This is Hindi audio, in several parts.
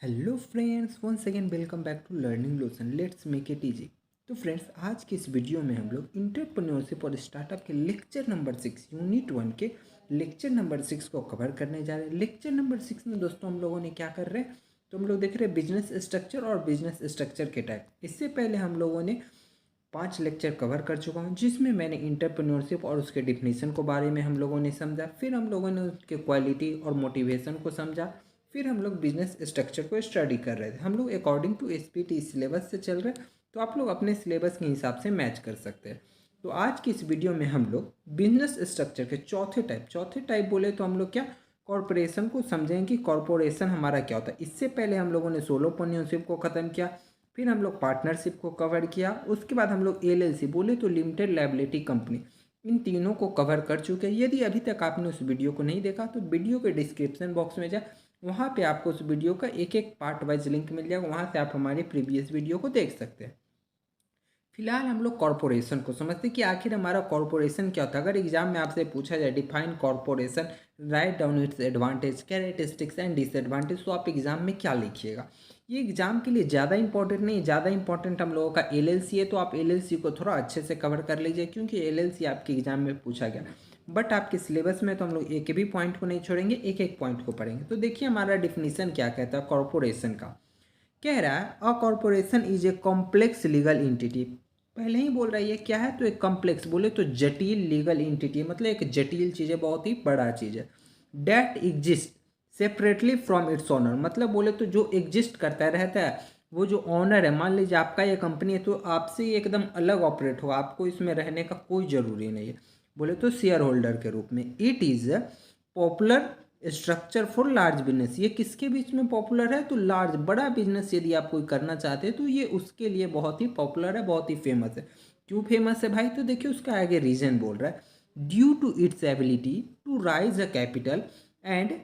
Hello friends, once again welcome back to learning lotion. Let's make it easy. तो फ्रेंड्स, आज के इस वीडियो में हम लोग इंटरप्रेन्योरशिप और स्टार्टअप के लेक्चर नंबर 6 यूनिट 1 के लेक्चर नंबर 6 को कवर करने जा रहे हैं। लेक्चर नंबर 6 में दोस्तों हम लोगों ने क्या कर रहे हैं, तो हम लोग देख रहे हैं बिजनेस स्ट्रक्चर और बिजनेस स्ट्रक्चर के टाइप। इससे पहले हम लोगों ने 5 लेक्चर कवर कर चुका हूँ, जिसमें मैंने इंटरप्रेन्योरशिप और उसके डिफिनीशन को बारे में हम लोगों ने समझा। फिर हम लोगों ने उसके क्वालिटी और मोटिवेशन को समझा। फिर हम लोग बिजनेस स्ट्रक्चर को स्टडी कर रहे थे। हम लोग अकॉर्डिंग टू एसपीटी सिलेबस से चल रहे हैं, तो आप लोग अपने सिलेबस के हिसाब से मैच कर सकते हैं। तो आज की इस वीडियो में हम लोग बिजनेस स्ट्रक्चर के चौथे टाइप बोले तो हम लोग क्या कॉरपोरेशन को समझेंगे कि कॉरपोरेशन हमारा क्या होता है। इससे पहले हम लोगों ने सोलोप्रेन्योरशिप को ख़त्म किया, फिर हम लोग पार्टनरशिप को कवर किया, उसके बाद हम लोग एलएलसी बोले तो लिमिटेड लायबिलिटी कंपनी, इन तीनों को कवर कर चुके हैं। यदि अभी तक आपने उस वीडियो को नहीं देखा तो वीडियो के डिस्क्रिप्शन बॉक्स में जाए, वहाँ पे आपको उस वीडियो का एक एक पार्ट वाइज लिंक मिल जाएगा, वहाँ से आप हमारे प्रीवियस वीडियो को देख सकते हैं। फिलहाल हम लोग कॉरपोरेशन को समझते हैं कि आखिर हमारा कॉरपोरेशन क्या होता है। अगर एग्जाम में आपसे पूछा जाए define corporation, write down it's advantage, characteristics and disadvantage, तो आप एग्जाम में क्या लिखिएगा। ये एग्जाम के लिए ज़्यादा इंपॉर्टेंट नहीं है। ज़्यादा इंपॉर्टेंट हम लोगों का एलएलसी है, तो आप एलएलसी को थोड़ा अच्छे से कवर कर लीजिए, क्योंकि एलएलसी आपके एग्जाम में पूछा गया। बट आपके सिलेबस में तो हम लोग एक भी पॉइंट को नहीं छोड़ेंगे, एक एक पॉइंट को पढ़ेंगे। तो देखिए हमारा डिफिनीशन क्या कहता है कॉरपोरेशन का। कह रहा है अ corporation is a complex legal entity. पहले ही बोल रहा है ये क्या है, तो एक कॉम्प्लेक्स बोले तो जटिल लीगल एंटिटी, मतलब एक जटिल चीज़ है, बहुत ही बड़ा चीज़ है। That exist separately from its owner, मतलब बोले तो जो एग्जिस्ट करता है रहता है, वो जो ओनर है, मान लीजिए आपका ये कंपनी है, तो आपसे ये एकदम अलग ऑपरेट होगा, आपको इसमें रहने का कोई ज़रूरी नहीं है। बोले तो शेयर होल्डर के रूप में। It is popular structure for large business, ये किसके बीच में पॉपुलर है, तो लार्ज बड़ा बिजनेस यदि आप कोई करना चाहते हैं तो ये उसके लिए बहुत ही पॉपुलर है, बहुत ही फेमस है। क्यों फेमस है भाई, तो देखिए उसका आगे रीजन बोल रहा है। Due to its ability to raise a capital and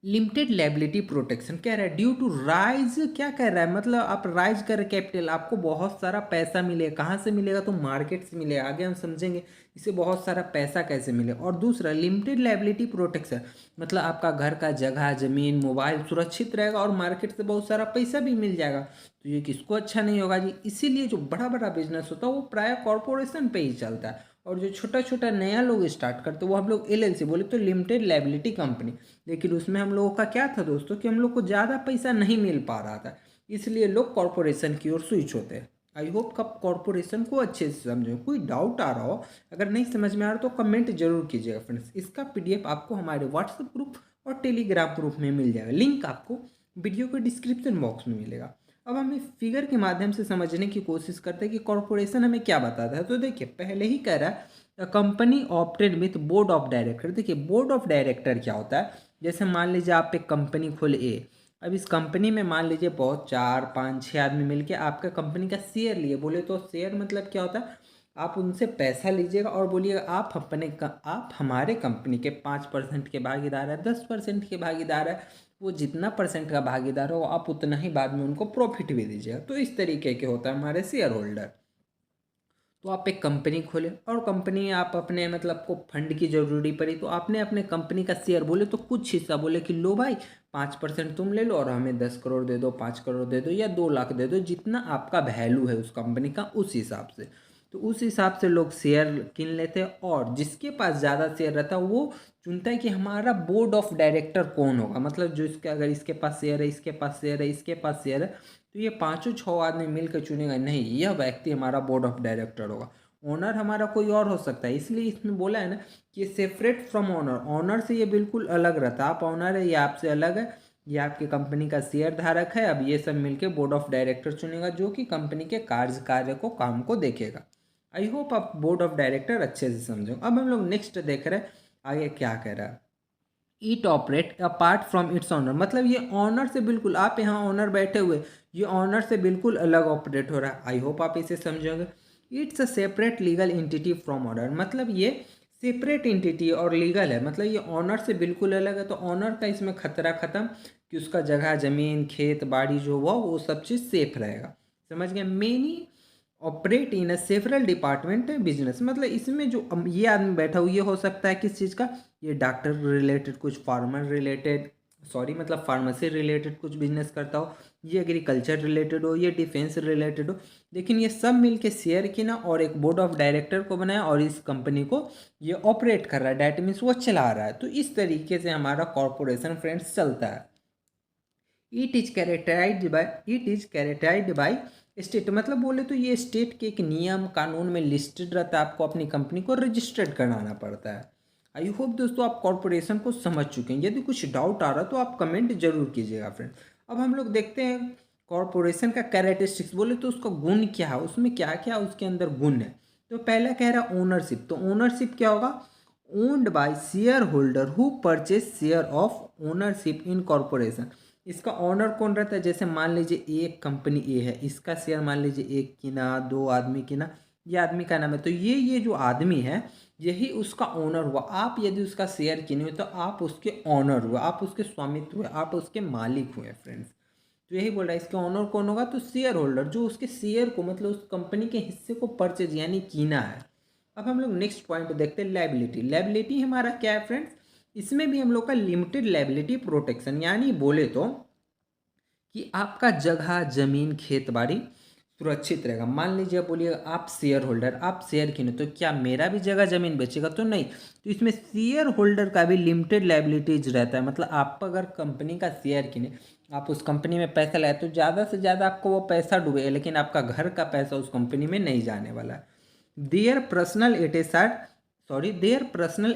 limited liability protection. कह रहा है ड्यू टू राइज, क्या कह रहा है, मतलब आप राइज कर कैपिटल, आपको बहुत सारा पैसा मिलेगा। कहाँ से मिलेगा, तो मार्केट से मिलेगा। आगे हम समझेंगे इसे बहुत सारा पैसा कैसे मिले। और दूसरा लिमिटेड लायबिलिटी प्रोटेक्शन, मतलब आपका घर का जगह, जमीन, मोबाइल सुरक्षित रहेगा और मार्केट से बहुत सारा पैसा भी मिल जाएगा। तो ये किसको अच्छा नहीं होगा जी। इसीलिए जो बड़ा बड़ा बिजनेस होता है वो प्राय कॉरपोरेशन पे ही चलता है, और जो छोटा छोटा नया लोग स्टार्ट करते हैं वो हम लोग एलएलसी बोले तो लिमिटेड लायबिलिटी कंपनी। लेकिन उसमें हम लोगों का क्या था दोस्तों, कि हम लोग को ज़्यादा पैसा नहीं मिल पा रहा था, इसलिए लोग कॉरपोरेशन की ओर स्विच होते हैं। आई होप कब कॉरपोरेशन को अच्छे से समझो। कोई डाउट आ रहा हो, अगर नहीं समझ में आ रहा तो कमेंट जरूर कीजिएगा फ्रेंड्स। इसका पीडीएफ आपको हमारे व्हाट्सएप ग्रुप और टेलीग्राम ग्रुप में मिल जाएगा, लिंक आपको वीडियो के डिस्क्रिप्शन बॉक्स में मिलेगा। अब हम इस फिगर के माध्यम से समझने की कोशिश करते हैं कि कॉरपोरेशन हमें क्या बताता है। तो देखिए पहले ही कह रहा है company operate with board of director. देखिए बोर्ड ऑफ डायरेक्टर क्या होता है, जैसे मान लीजिए आप एक कंपनी खोले ए। अब इस कंपनी में मान लीजिए बहुत 4 5 6 आदमी मिलके आपका कंपनी का शेयर लिए। बोले तो शेयर मतलब क्या होता है, आप उनसे पैसा लीजिएगा और बोलिएगा आप हमारे कंपनी के 5% के भागीदार है, 10% के भागीदार है। वो जितना परसेंट का भागीदार हो आप उतना ही बाद में उनको प्रॉफिट भी दीजिएगा। तो इस तरीके के होता है हमारे शेयर होल्डर। तो आप एक कंपनी खोले और कंपनी आप अपने मतलब को फंड की जरूरी पड़ी, तो आपने अपने कंपनी का शेयर बोले तो कुछ हिस्सा बोले कि लो भाई 5% तुम ले लो और हमें 10 करोड़ दे दो, 5 करोड़ दे दो या 2 लाख दे दो, जितना आपका वैल्यू है उस कंपनी का उस हिसाब से। तो उस हिसाब से लोग शेयर किन लेते हैं, और जिसके पास ज़्यादा शेयर रहता है वो चुनता है कि हमारा बोर्ड ऑफ डायरेक्टर कौन होगा। मतलब जो इसके, अगर इसके पास शेयर है, इसके पास शेयर है, इसके पास शेयर है, तो ये पांचों 6 आदमी मिलकर चुनेगा, नहीं यह व्यक्ति हमारा बोर्ड ऑफ डायरेक्टर होगा। ओनर हमारा कोई और हो सकता है, इसलिए इसमें बोला है ना कि सेपरेट फ्रॉम ओनर। ओनर से ये बिल्कुल अलग रहता है। आप ओनर है, ये आपसे अलग है, ये आपकी कंपनी का शेयर धारक है। अब ये सब मिलके बोर्ड ऑफ डायरेक्टर चुनेगा, जो कि कंपनी के कार्य को काम को देखेगा। आई होप आप बोर्ड ऑफ डायरेक्टर अच्छे से समझो। अब हम लोग नेक्स्ट देख रहे हैं आगे क्या कह रहा है। It operate apart from its owner, मतलब ये ऑनर से बिल्कुल, आप यहाँ ऑनर बैठे हुए, ये ऑनर से बिल्कुल अलग ऑपरेट हो रहा है। आई होप आप इसे समझोगे। It's a separate legal entity from owner, मतलब ये सेपरेट एंटिटी और लीगल है, मतलब ये ऑनर से बिल्कुल अलग है। तो ऑनर का इसमें खतरा खत्म, कि उसका जगह जमीन खेत बाड़ी जो हुआ वो सब चीज़ सेफ रहेगा। समझ गए। Many operate in a several department business, मतलब इसमें जो ये आदमी बैठा हुआ ये हो सकता है किस चीज़ का, ये डॉक्टर रिलेटेड, कुछ फार्मर रिलेटेड, सॉरी मतलब फार्मेसी रिलेटेड कुछ बिजनेस करता हो, ये एग्रीकल्चर रिलेटेड हो, ये डिफेंस रिलेटेड हो, लेकिन ये सब मिलके शेयर किया और एक बोर्ड ऑफ डायरेक्टर को बनाया और इस कंपनी को ये ऑपरेट कर रहा है, डैट मीन्स वो चला रहा है। तो इस तरीके से हमारा कॉरपोरेशन फ्रेंड्स चलता है। It is characterised by state, मतलब बोले तो ये स्टेट के एक नियम कानून में लिस्टेड रहता है, आपको अपनी कंपनी को रजिस्टर्ड कराना पड़ता है। आई होप दोस्तों आप कॉरपोरेशन को समझ चुके हैं। यदि कुछ डाउट आ रहा तो आप कमेंट जरूर कीजिएगा फ्रेंड। अब हम लोग देखते हैं कॉरपोरेशन का कैरेक्टरिस्टिक्स, बोले तो उसका गुण क्या है, उसमें क्या क्या उसके अंदर गुण है। तो पहला कह रहा है ओनरशिप, तो ओनरशिप क्या होगा, owned by share holder who purchase share of ownership in corporation. इसका ऑनर कौन रहता है, जैसे मान लीजिए एक कंपनी ए है, इसका शेयर मान लीजिए एक किना, दो आदमी किना, ये आदमी का नाम है, तो ये जो आदमी है यही उसका ऑनर हुआ। आप यदि उसका शेयर किने हुए तो आप उसके ऑनर हुए, आप उसके स्वामित्व हुए, आप उसके मालिक हुए फ्रेंड्स। तो यही बोल रहा है, इसके ऑनर कौन होगा, तो शेयर होल्डर जो उसके शेयर को मतलब उस कंपनी के हिस्से को परचेज यानी कीना है। अब हम लोग नेक्स्ट पॉइंट देखते हैं लायबिलिटी। लायबिलिटी हमारा क्या है फ्रेंड्स, इसमें भी हम लोग का लिमिटेड लायबिलिटी प्रोटेक्शन, यानी बोले तो कि आपका जगह जमीन खेत बाड़ी सुरक्षित रहेगा। मान लीजिए बोलिए आप शेयर होल्डर, आप शेयर किने, तो क्या मेरा भी जगह जमीन बेचेगा, तो नहीं। तो इसमें शेयर होल्डर का भी लिमिटेड लायबिलिटीज रहता है, मतलब आप अगर कंपनी का शेयर किने, आप उस कंपनी में पैसा लाए तो ज़्यादा से ज़्यादा आपको वो पैसा डूबे, लेकिन आपका घर का पैसा उस कंपनी में नहीं जाने वाला है। Their personal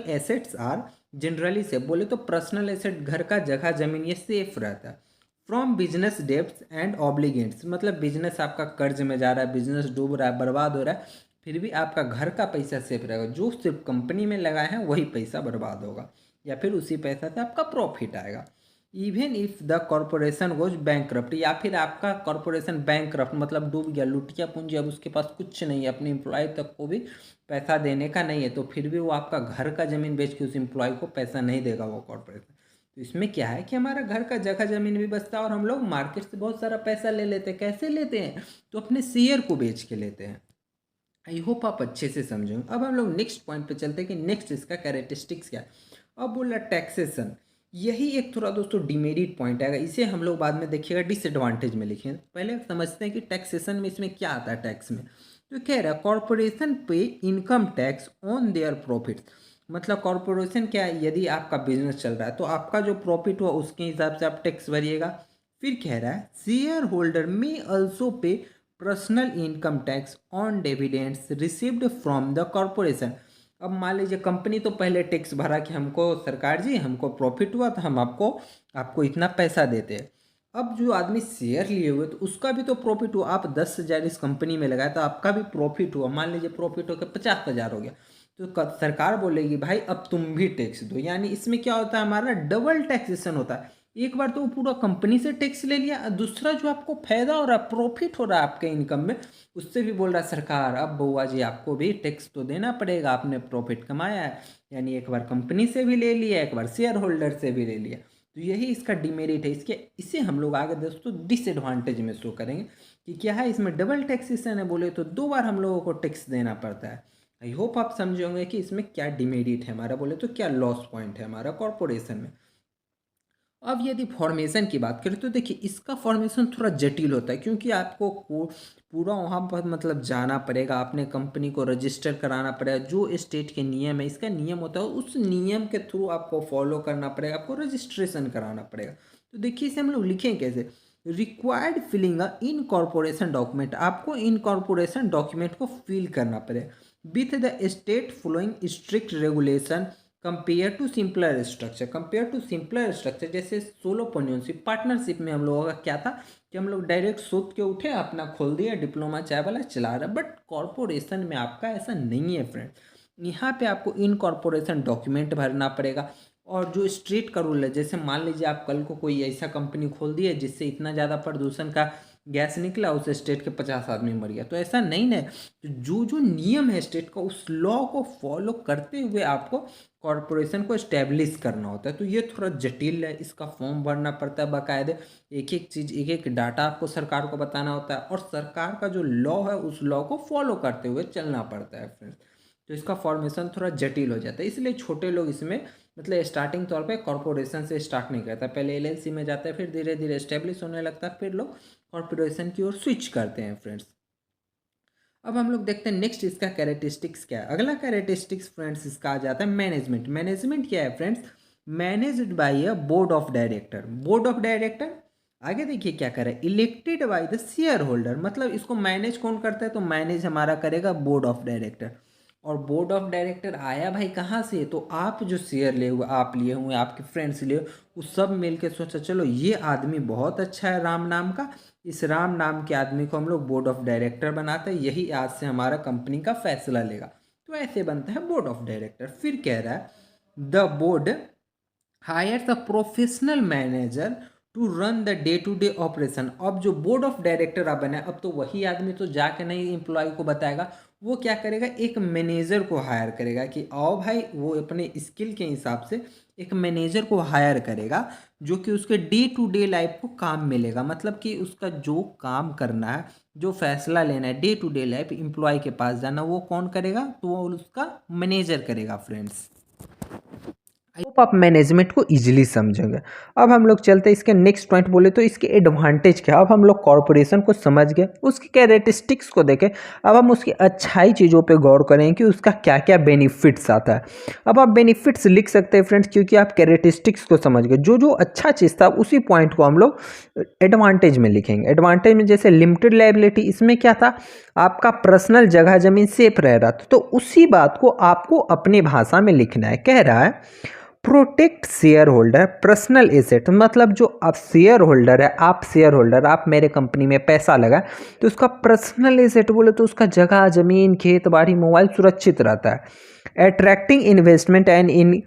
assets are generally से, बोले तो पर्सनल एसेट घर का जगह जमीन ये सेफ रहता है फ्रॉम बिजनेस डेब्ट्स एंड ऑब्लिगेंट्स, मतलब बिजनेस आपका कर्ज में जा रहा है, बिजनेस डूब रहा है, बर्बाद हो रहा है, फिर भी आपका घर का पैसा सेफ रहेगा। जो सिर्फ कंपनी में लगाए हैं वही पैसा बर्बाद होगा, या फिर उसी पैसा से आपका प्रॉफिट आएगा। Even if the corporation goes bankrupt, या फिर आपका कॉरपोरेशन बैंकक्रप्ट मतलब डूब गया, लुटिया पूंजी, अब उसके पास कुछ नहीं है, अपने एम्प्लॉय तक को भी पैसा देने का नहीं है, तो फिर भी वो आपका घर का ज़मीन बेच के उस एम्प्लॉय को पैसा नहीं देगा वो कॉरपोरेशन। तो इसमें क्या है कि हमारा घर का जगह ज़मीन भी बचता है और हम लोग मार्केट से बहुत सारा पैसा ले लेते हैं। कैसे लेते हैं, तो अपने शेयर को बेच के लेते हैं। आई होप आप अच्छे से समझेंगे। अब हम लोग नेक्स्ट पॉइंट पे चलते हैं कि नेक्स्ट इसका कैरेक्टरिस्टिक्स क्या है। अब बोला टैक्सेशन, यही एक थोड़ा दोस्तों डिमेरिट पॉइंट आएगा, इसे हम लोग बाद में देखिएगा डिसएडवांटेज में लिखेंगे। पहले समझते हैं कि टैक्सेशन में इसमें क्या आता है। टैक्स में तो कह रहा है कॉरपोरेशन पे income tax on their profit, मतलब कॉरपोरेशन क्या है, यदि आपका बिजनेस चल रहा है तो आपका जो प्रॉफिट हुआ उसके हिसाब से आप टैक्स भरिएगा। फिर कह रहा है शेयर होल्डर में ऑल्सो पे personal income tax on dividends received from the corporation. अब मान लीजिए कंपनी तो पहले टैक्स भरा कि हमको सरकार जी हमको प्रॉफिट हुआ तो हम आपको आपको इतना पैसा देते हैं। अब जो आदमी शेयर लिए हुए तो उसका भी तो प्रॉफिट हुआ, आप 10,000 इस कंपनी में लगाए तो आपका भी प्रॉफिट हुआ, मान लीजिए प्रॉफिट होकर 50,000 हो गया, तो सरकार बोलेगी भाई अब तुम भी टैक्स दो। यानी इसमें क्या होता है, हमारा डबल टैक्सेशन होता है। एक बार तो वो पूरा कंपनी से टैक्स ले लिया, और दूसरा जो आपको फायदा हो रहा है, प्रॉफिट हो रहा है आपके इनकम में, उससे भी बोल रहा है सरकार अब बउआ जी आपको भी टैक्स तो देना पड़ेगा, आपने प्रॉफिट कमाया है। यानी एक बार कंपनी से भी ले लिया, एक बार शेयर होल्डर से भी ले लिया। तो यही इसका डिमेरिट है। इसे हम लोग आगे दोस्तों डिसएडवांटेज में शो करेंगे कि क्या है, इसमें डबल टैक्सेशन है, बोले तो 2 बार हम लोगों को टैक्स देना पड़ता है। आई होप आप समझे होंगे कि इसमें क्या डिमेरिट है हमारा, बोले तो क्या लॉस पॉइंट है हमारा कॉरपोरेशन में। अब यदि फॉर्मेशन की बात करें तो देखिए इसका फॉर्मेशन थोड़ा जटिल होता है, क्योंकि आपको पूरा वहाँ पर मतलब जाना पड़ेगा, अपने कंपनी को रजिस्टर कराना पड़ेगा, जो स्टेट के नियम है, इसका नियम होता है, उस नियम के थ्रू आपको फॉलो करना पड़ेगा, आपको रजिस्ट्रेशन कराना पड़ेगा। तो देखिए इसे हम लोग लिखें कैसे, required filling a incorporation document, आपको इनकॉर्पोरेशन डॉक्यूमेंट को फिल करना पड़ेगा with the state following strict regulation compare to simpler structure. Compare to simpler structure जैसे सोलोप्रेन्योरशिप, पार्टनरशिप में हम लोगों का क्या था कि हम लोग डायरेक्ट सोच के उठे अपना खोल दिया डिप्लोमा चाय वाला चला रहा, बट कॉरपोरेशन में आपका ऐसा नहीं है फ्रेंड। यहाँ पे आपको इनकॉर्पोरेशन डॉक्यूमेंट भरना पड़ेगा, और जो स्ट्रीट का रूल है, जैसे मान लीजिए आप कल को कोई ऐसा कंपनी खोल दिए जिससे इतना ज़्यादा प्रदूषण का गैस निकला, उस स्टेट के 50 आदमी मर गया, तो ऐसा नहीं ना। तो जो जो नियम है स्टेट का, उस लॉ को फॉलो करते हुए आपको कॉरपोरेशन को इस्टेब्लिश करना होता है। तो ये थोड़ा जटिल है, इसका फॉर्म भरना पड़ता है बाकायदे, एक एक चीज़ एक एक डाटा आपको सरकार को बताना होता है, और सरकार का जो लॉ है उस लॉ को फॉलो करते हुए चलना पड़ता है फ्रेंड्स। तो इसका फॉर्मेशन थोड़ा जटिल हो जाता है, इसलिए छोटे लोग इसमें मतलब स्टार्टिंग तौर पे कॉरपोरेशन से स्टार्ट नहीं करता, पहले एलएलसी में जाता है, फिर धीरे धीरे एस्टेब्लिश होने लगता है, फिर लोग कॉरपोरेशन की ओर स्विच करते हैं फ्रेंड्स। अब हम लोग देखते हैं नेक्स्ट इसका कैरेक्टरिस्टिक्स क्या है। अगला कैरेक्टरिस्टिक्स फ्रेंड्स इसका आ जाता है मैनेजमेंट। मैनेजमेंट क्या है friends? Managed by a board of director. Board of director आगे देखिए क्या करे, elected by the share holder. मतलब इसको मैनेज कौन करता है? तो मैनेज हमारा करेगा बोर्ड ऑफ डायरेक्टर। और बोर्ड ऑफ डायरेक्टर आया भाई कहाँ से? तो आप जो शेयर ले हुए, आप लिए हुए, आपके फ्रेंड्स लिए, वो सब मिल के सोचा चलो ये आदमी बहुत अच्छा है राम नाम का, इस राम नाम के आदमी को हम लोग बोर्ड ऑफ डायरेक्टर बनाते हैं, यही आज से हमारा कंपनी का फैसला लेगा। तो ऐसे बनता है बोर्ड ऑफ डायरेक्टर। फिर कह रहा है the board hire the professional manager to run the day to day operation. अब जो बोर्ड ऑफ डायरेक्टर आप बने, अब तो वही आदमी तो जाके नहीं एम्प्लॉय को बताएगा, वो क्या करेगा, एक मैनेजर को हायर करेगा कि आओ भाई, वो अपने स्किल के हिसाब से एक मैनेजर को हायर करेगा जो कि उसके डे टू डे लाइफ को काम मिलेगा। मतलब कि उसका जो काम करना है, जो फैसला लेना है day to day life, employ के पास जाना, वो कौन करेगा? तो वो उसका मैनेजर करेगा फ्रेंड्स। आई होप आप मैनेजमेंट को इजीली समझेंगे। अब हम लोग चलते हैं इसके नेक्स्ट पॉइंट, बोले तो इसके एडवांटेज क्या। अब हम लोग कॉर्पोरेशन को समझ गए, उसकी कैरेक्टरिस्टिक्स को देखें, अब हम उसकी अच्छाई चीज़ों पे गौर करें कि उसका क्या क्या बेनिफिट्स आता है। अब आप बेनिफिट्स लिख सकते हैं फ्रेंड्स, क्योंकि आप कैरेक्टरिस्टिक्स को समझ गए। जो जो अच्छा चीज़ था उसी पॉइंट को हम लोग एडवांटेज में लिखेंगे। एडवांटेज में जैसे लिमिटेड लायबिलिटी, इसमें क्या था, आपका पर्सनल जगह जमीन सेफ रह रहा था, तो उसी बात को आपको अपनी भाषा में लिखना है। कह रहा है protect share holder personal asset. मतलब जो आप शेयर होल्डर है, आप शेयर होल्डर, आप मेरे कंपनी में पैसा लगा, तो उसका पर्सनल एसेट बोले तो उसका जगह जमीन खेत बाड़ी मोबाइल सुरक्षित रहता है। Attracting investment and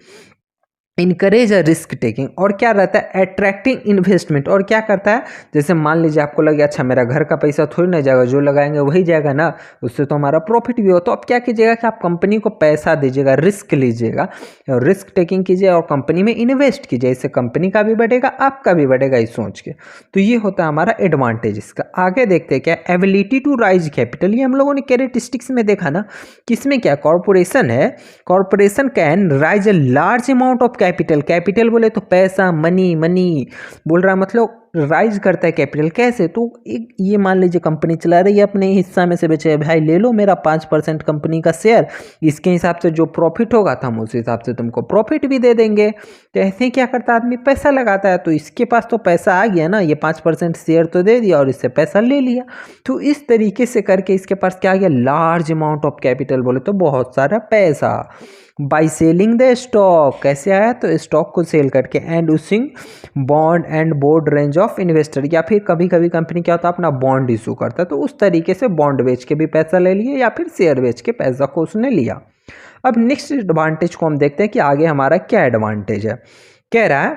encourage a risk taking. और क्या रहता है, अट्रैक्टिंग इन्वेस्टमेंट। और क्या करता है, जैसे मान लीजिए आपको लगे अच्छा मेरा घर का पैसा थोड़ी ना जाएगा, जो लगाएंगे वही जाएगा ना, उससे तो हमारा प्रॉफिट भी हो। तो आप क्या कीजिएगा कि आप कंपनी को पैसा दीजिएगा, रिस्क लीजिएगा और रिस्क टेकिंग कीजिए और कंपनी में इन्वेस्ट कीजिए, इससे कंपनी का भी बढ़ेगा, आपका भी बढ़ेगा, इस सोच के। तो ये होता है हमारा एडवांटेज इसका। आगे देखते हैं क्या, एबिलिटी टू राइज कैपिटल। ये हम लोगों ने कैरेक्टरिस्टिक्स में देखा ना, किसमें क्या, कॉर्पोरेशन है, corporation can rise a large amount of capital. Capital बोले तो पैसा, मनी, मनी बोल रहा, मतलब राइज करता है कैपिटल। कैसे, तो एक ये मान लीजिए कंपनी चला रही है, अपने हिस्सा में से बेचे, भाई ले लो मेरा 5% कंपनी का शेयर, इसके हिसाब से जो प्रॉफिट होगा तो हम उस हिसाब से तुमको प्रॉफिट भी दे देंगे। तो ऐसे ही क्या करता है आदमी, पैसा लगाता है। तो इसके पास तो पैसा आ गया ना, ये 5% शेयर तो दे दिया और इससे पैसा ले लिया। तो इस तरीके से करके इसके पास क्या आ गया, लार्ज अमाउंट ऑफ कैपिटल, बोले तो बहुत सारा पैसा। बाई सेलिंग द स्टॉक, कैसे आया, तो स्टॉक को सेल करके। And using bond and board range of investor, या फिर कभी कभी कंपनी क्या होता है अपना बॉन्ड इशू करता है, तो उस तरीके से बॉन्ड बेच के भी पैसा ले लिए या फिर शेयर बेच के पैसा को उसने लिया। अब नेक्स्ट एडवांटेज को हम देखते हैं कि आगे हमारा क्या एडवांटेज है। कह रहा है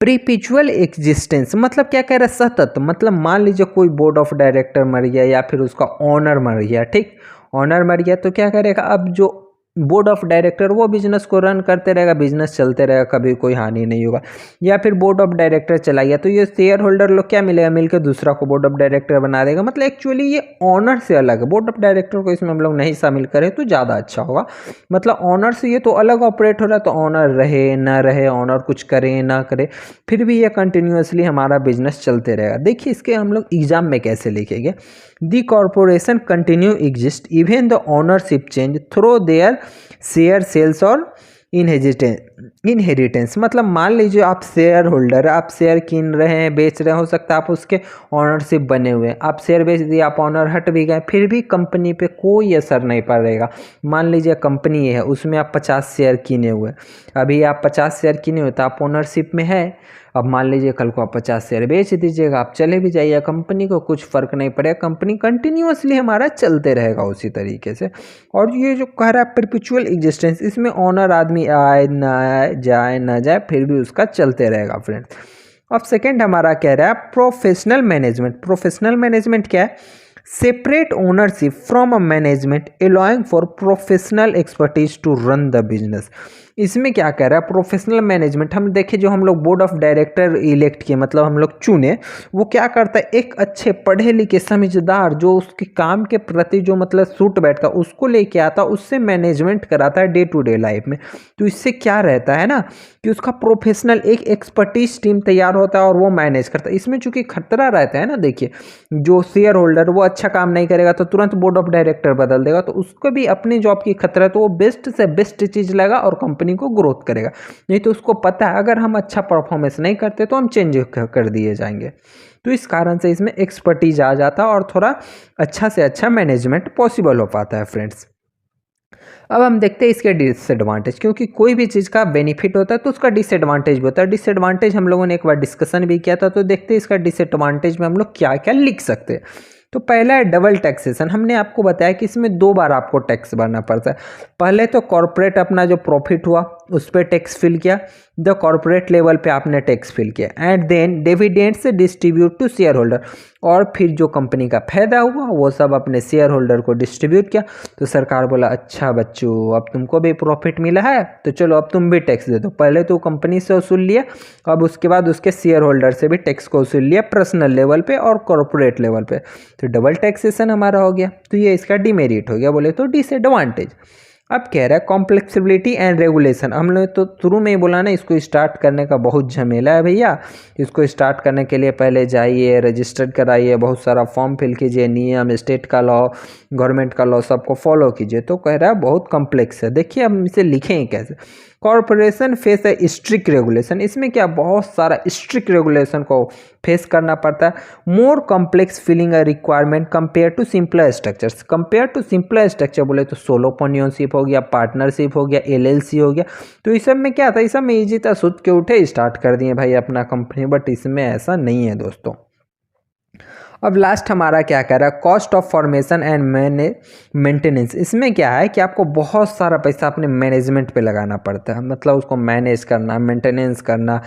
प्रीपिचुअल एग्जिस्टेंस। मतलब क्या कह रहा है, सतत। मतलब मान लीजिए कोई बोर्ड ऑफ डायरेक्टर मर गया या फिर उसका ऑनर मर गया, ठीक, ऑनर मर गया तो क्या करेगा, अब जो बोर्ड ऑफ डायरेक्टर वो बिजनेस को रन करते रहेगा, बिजनेस चलते रहेगा, कभी कोई हानि नहीं होगा। या फिर बोर्ड ऑफ डायरेक्टर चला गया तो ये शेयर होल्डर लोग क्या मिलेगा, मिलकर दूसरा को बोर्ड ऑफ डायरेक्टर बना देगा। मतलब एक्चुअली ये ऑनर से अलग है, बोर्ड ऑफ डायरेक्टर को इसमें हम लोग नहीं शामिल करें तो ज़्यादा अच्छा होगा। मतलब ऑनर से ये तो अलग ऑपरेट हो रहा है, तो ऑनर रहे ना रहे, ऑनर कुछ करे ना करे, फिर भी ये कंटिन्यूसली हमारा बिजनेस चलते रहेगा। देखिए इसके हम लोग एग्जाम में कैसे लिखेंगे, the corporation continue exist even the ownership change through their share sales और इनहेरिटेंस। मतलब मान लीजिए आप शेयर होल्डर, आप शेयर किन रहे हैं, बेच रहे हैं, हो सकता है आप उसके ऑनरशिप बने हुए हैं, आप शेयर बेच दिए, आप ऑनर हट भी गए, फिर भी कंपनी पे कोई असर नहीं पड़ेगा। मान लीजिए कंपनी है, उसमें आप 50 शेयर किने हुए, अभी आप 50 शेयर किने हुए तो आप ओनरशिप में है। अब मान लीजिए कल को आप 50 शेयर बेच दीजिएगा, आप चले भी जाइए, कंपनी को कुछ फर्क नहीं पड़ेगा, कंपनी कंटिन्यूअसली हमारा चलते रहेगा उसी तरीके से। और ये जो कह रहा है परपेचुअल एग्जिस्टेंस, इसमें ऑनर आदमी आए ना जाए ना जाए, फिर भी उसका चलते रहेगा फ्रेंड्स। अब सेकेंड हमारा कह रहा है प्रोफेशनल मैनेजमेंट। प्रोफेशनल मैनेजमेंट क्या है, separate ownership from a management allowing for professional expertise to run the business. इसमें क्या कह रहा है, प्रोफेशनल मैनेजमेंट हम देखें, जो हम लोग बोर्ड ऑफ डायरेक्टर इलेक्ट किए, मतलब हम लोग चुने, वो क्या करता है, एक अच्छे पढ़े लिखे समझदार जो उसके काम के प्रति जो मतलब सूट बैठता उसको लेके आता, उससे मैनेजमेंट कराता है डे टू डे लाइफ में। तो इससे क्या रहता है ना कि उसका प्रोफेशनल एक एक्सपर्टीज टीम तैयार होता है और वो मैनेज करता है। इसमें चूंकि खतरा रहता है ना, देखिए जो शेयर होल्डर वो अच्छा काम नहीं करेगा तो तुरंत बोर्ड ऑफ डायरेक्टर बदल देगा, तो उसको भी अपनी जॉब की खतरा है, तो वो बेस्ट से बेस्ट चीज लेगा और कंपनी को ग्रोथ करेगा। नहीं तो उसको पता है अगर हम अच्छा परफॉर्मेंस नहीं करते तो हम चेंज कर दिए जाएंगे। तो इस कारण से इसमें एक्सपर्टीज आ जाता है और थोड़ा अच्छा से अच्छा मैनेजमेंट पॉसिबल हो पाता है फ्रेंड्स। अब हम देखते हैं इसके डिसएडवांटेज, क्योंकि कोई भी चीज़ का बेनिफिट होता है तो उसका डिसएडवांटेज भी होता है। डिसएडवांटेज हम लोगों ने एक बार डिस्कशन भी किया था, तो देखते हैं इसका डिसएडवांटेज में हम लोग क्या क्या लिख सकते हैं। तो पहला है डबल टैक्सेशन। हमने आपको बताया कि इसमें 2 बार आपको टैक्स भरना पड़ता है। पहले तो कॉर्पोरेट अपना जो प्रॉफिट हुआ उस पर टैक्स फिल किया, द कॉर्पोरेट लेवल पे आपने टैक्स फिल किया, and then dividends distribute to shareholder, और फिर जो कंपनी का फायदा हुआ वो सब अपने शेयर होल्डर को डिस्ट्रीब्यूट किया। तो सरकार बोला अच्छा बच्चों अब तुमको भी प्रॉफिट मिला है तो चलो अब तुम भी टैक्स दे दो। पहले तो कंपनी से वसूल लिया, अब उसके बाद उसके शेयर होल्डर से भी टैक्स को वसूल लिया, पर्सनल लेवल पे और कॉर्पोरेट लेवल पे। तो डबल टैक्सेशन हमारा हो गया, तो ये इसका डिमेरिट हो गया, बोले तो डिसएडवांटेज। अब कह रहा है कॉम्प्लेक्सिबिलिटी एंड रेगुलेशन। हम लोग तो शुरू में ही बोला ना, इसको स्टार्ट करने का बहुत झमेला है भैया। इसको स्टार्ट करने के लिए पहले जाइए, रजिस्टर्ड कराइए, बहुत सारा फॉर्म फिल कीजिए, नियम, स्टेट का लॉ, गवर्नमेंट का लॉ सबको फॉलो कीजिए। तो कह रहा है बहुत कॉम्प्लेक्स है। देखिए हम इसे लिखें कैसे। कॉर्पोरेशन फेस है स्ट्रिक्ट रेगुलेशन। इसमें क्या बहुत सारा स्ट्रिक्ट रेगुलेशन को फेस करना पड़ता है। More complex feeling a requirement compare to simpler structures. Compare to simpler structure बोले तो सोलोप्रेन्योरशिप हो गया, पार्टनरशिप हो गया, एलएलसी हो गया। तो इस सब में क्या था, इस सब में ईजी था, सुत के उठे स्टार्ट कर दिए भाई अपना कंपनी, बट इसमें ऐसा नहीं है दोस्तों। अब लास्ट हमारा क्या कह रहा है, cost of formation and maintenance. इसमें क्या है कि आपको बहुत सारा पैसा अपने मैनेजमेंट पे लगाना पड़ता है, मतलब उसको मैनेज करना, मेंटेनेंस करना,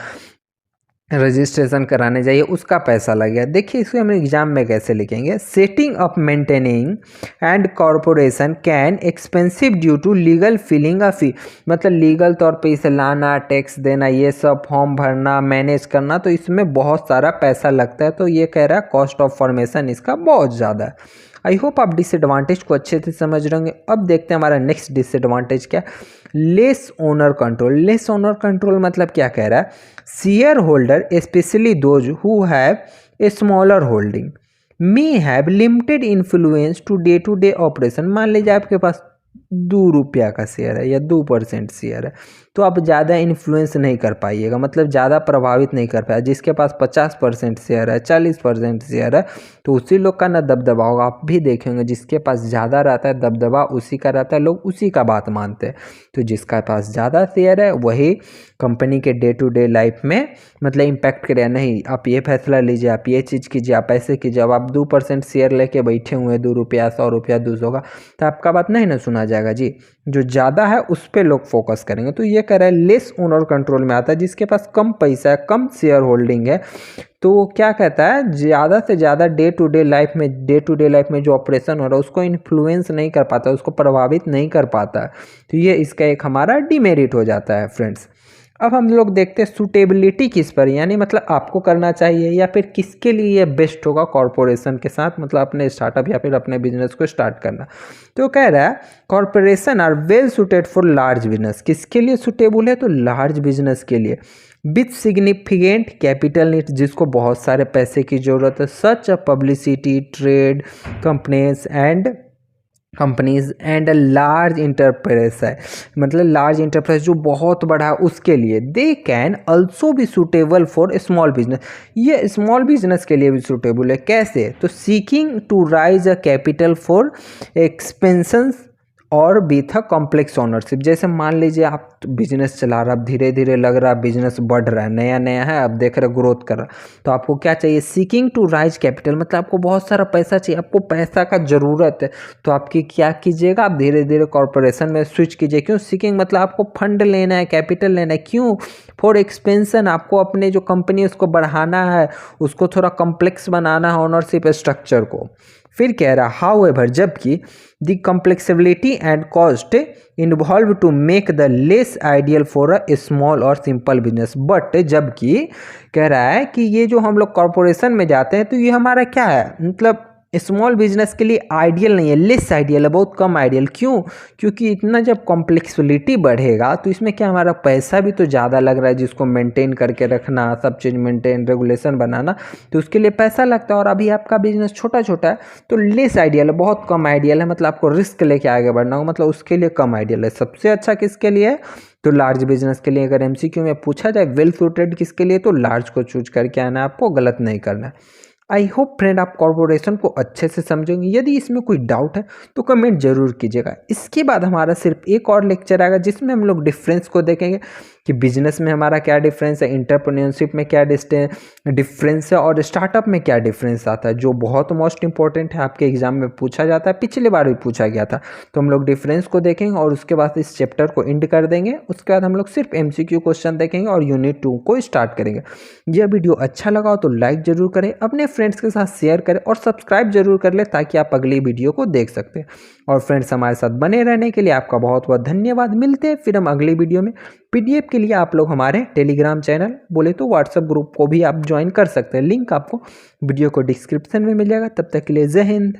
रजिस्ट्रेशन कराने जाइए उसका पैसा लग गया। देखिए इसको हम एग्जाम में कैसे लिखेंगे। Setting up maintaining and corporation can expensive due to legal feeling a fee. मतलब लीगल तौर पे इसे लाना, टैक्स देना, ये सब फॉर्म भरना, मैनेज करना, तो इसमें बहुत सारा पैसा लगता है। तो ये कह रहा है कॉस्ट ऑफ फॉर्मेशन इसका बहुत ज़्यादा है। आई होप आप डिसएडवांटेज को अच्छे से समझ रहे होंगे। अब देखते हैं हमारा नेक्स्ट डिसएडवांटेज क्या, less owner control. Less owner control मतलब क्या कह रहा है, shareholder especially those who have a smaller holding may have limited influence to day operation. मान लीजिए आपके पास 2 रुपया का शेयर है या 2% शेयर है, तो आप ज़्यादा इन्फ्लुएंस नहीं कर पाइएगा, मतलब ज़्यादा प्रभावित नहीं कर पाए। जिसके पास 50% शेयर है, 40% शेयर है, तो उसी लोग का ना दबदबा होगा। आप भी देखेंगे जिसके पास ज़्यादा रहता है दबदबा उसी का रहता है, लोग उसी का बात मानते हैं। तो जिसका पास ज़्यादा शेयर है वही कंपनी के डे टू डे लाइफ में मतलब इम्पैक्ट करे। नहीं आप ये फैसला लीजिए, आप ये चीज़ कीजिए, आप ऐसे कीजिए। अब आप 2% शेयर लेके बैठे हुए हैं, 2 रुपया, 100 रुपया, 200 का, तो आपका बात नहीं ना सुना जाएगा जी। जो ज़्यादा है उस पर लोग फोकस करेंगे। तो ये कह रहा है लेस ओनर कंट्रोल में आता है, जिसके पास कम पैसा है, कम शेयर होल्डिंग है, तो वो क्या कहता है ज़्यादा से ज़्यादा डे टू डे लाइफ में जो ऑपरेशन हो रहा है उसको इन्फ्लुएंस नहीं कर पाता, उसको प्रभावित नहीं कर पाता। तो ये इसका एक हमारा डिमेरिट हो जाता है फ्रेंड्स। अब हम लोग देखते हैं सूटेबिलिटी किस पर, यानी मतलब आपको करना चाहिए या फिर किसके लिए ये बेस्ट होगा कॉरपोरेशन के साथ, मतलब अपने स्टार्टअप या फिर अपने बिजनेस को स्टार्ट करना। तो कह रहा है corporation are well suited for large business. किसके लिए सुटेबल है, तो लार्ज बिजनेस के लिए, विथ सिग्निफिकेंट कैपिटल नीड्स, जिसको बहुत सारे पैसे की जरूरत है, such a publicity, trade companies and a large enterprise है, मतलब लार्ज इंटरप्राइज जो बहुत बड़ा है उसके लिए। दे कैन ऑल्सो भी सूटेबल फॉर स्मॉल बिजनेस। ये स्मॉल बिजनेस के लिए भी सूटेबल है। कैसे, तो seeking to raise a capital for expansions और विथ अ कॉम्प्लेक्स ओनरशिप। जैसे मान लीजिए आप बिजनेस चला रहा, अब धीरे धीरे लग रहा है बिजनेस बढ़ रहा है, नया नया है, अब देख रहे ग्रोथ कर रहा, तो आपको क्या चाहिए, सीकिंग टू राइज कैपिटल, मतलब आपको बहुत सारा पैसा चाहिए, आपको पैसा का ज़रूरत है। तो आपकी क्या कीजिएगा, आप धीरे धीरे कॉर्पोरेशन में स्विच कीजिए। क्यों, सीकिंग मतलब आपको फंड लेना है, कैपिटल लेना है। क्यों, फॉर एक्सपेंशन, आपको अपने जो कंपनी उसको बढ़ाना है, उसको थोड़ा कॉम्प्लेक्स बनाना है ओनरशिप स्ट्रक्चर को। फिर कह रहा हाउएवर जबकि the complexibility and cost involve to make the less ideal for a small और सिंपल बिजनेस, बट जबकि कह रहा है कि ये जो हम लोग कॉरपोरेशन में जाते हैं तो ये हमारा क्या है, मतलब स्मॉल बिजनेस के लिए आइडियल नहीं है, लेस आइडियल है, बहुत कम आइडियल। क्यों? क्योंकि इतना जब कॉम्प्लेक्सिबिलिटी बढ़ेगा तो इसमें क्या हमारा पैसा भी तो ज़्यादा लग रहा है, जिसको मेंटेन करके रखना, सब चीज़ मेंटेन रेगुलेशन बनाना, तो उसके लिए पैसा लगता है। और अभी आपका बिजनेस छोटा छोटा है तो लेस आइडियल है, बहुत कम आइडियल है, मतलब आपको रिस्क लेके आगे बढ़ना हो, मतलब उसके लिए कम आइडियल है। सबसे अच्छा किसके लिए है? तो लार्ज बिजनेस के लिए। अगर एमसीक्यू में पूछा जाए वेल सूटेड किसके लिए, तो लार्ज को चूज करके आना है, आपको गलत नहीं करना है। आई होप फ्रेंड आप कॉर्पोरेशन को अच्छे से समझेंगे। यदि इसमें कोई डाउट है तो कमेंट जरूर कीजिएगा। इसके बाद हमारा सिर्फ एक और लेक्चर आएगा जिसमें हम लोग डिफरेंस को देखेंगे कि बिजनेस में हमारा क्या डिफरेंस है, इंटरप्रेन्योरशिप में क्या डिफरेंस है और स्टार्टअप में क्या डिफरेंस आता है, जो बहुत मोस्ट इंपॉर्टेंट है, आपके एग्जाम में पूछा जाता है, पिछली बार भी पूछा गया था। तो हम लोग डिफरेंस को देखेंगे और उसके बाद इस चैप्टर को एंड कर देंगे। उसके बाद हम लोग सिर्फ एमसीक्यू क्वेश्चन देखेंगे और यूनिट 2 को स्टार्ट करेंगे। यह वीडियो अच्छा लगा हो तो लाइक जरूर करें, अपने फ्रेंड्स के साथ शेयर करें और सब्सक्राइब जरूर कर लें ताकि आप अगली वीडियो को देख सकते हैं। और फ्रेंड्स हमारे साथ बने रहने के लिए आपका बहुत बहुत धन्यवाद। मिलते हैं फिर हम अगली वीडियो में। पीडीएफ के लिए आप लोग हमारे टेलीग्राम चैनल, बोले तो व्हाट्सएप ग्रुप को भी आप ज्वाइन कर सकते हैं। लिंक आपको वीडियो को डिस्क्रिप्शन में मिल जाएगा। तब तक के लिए जय हिंद।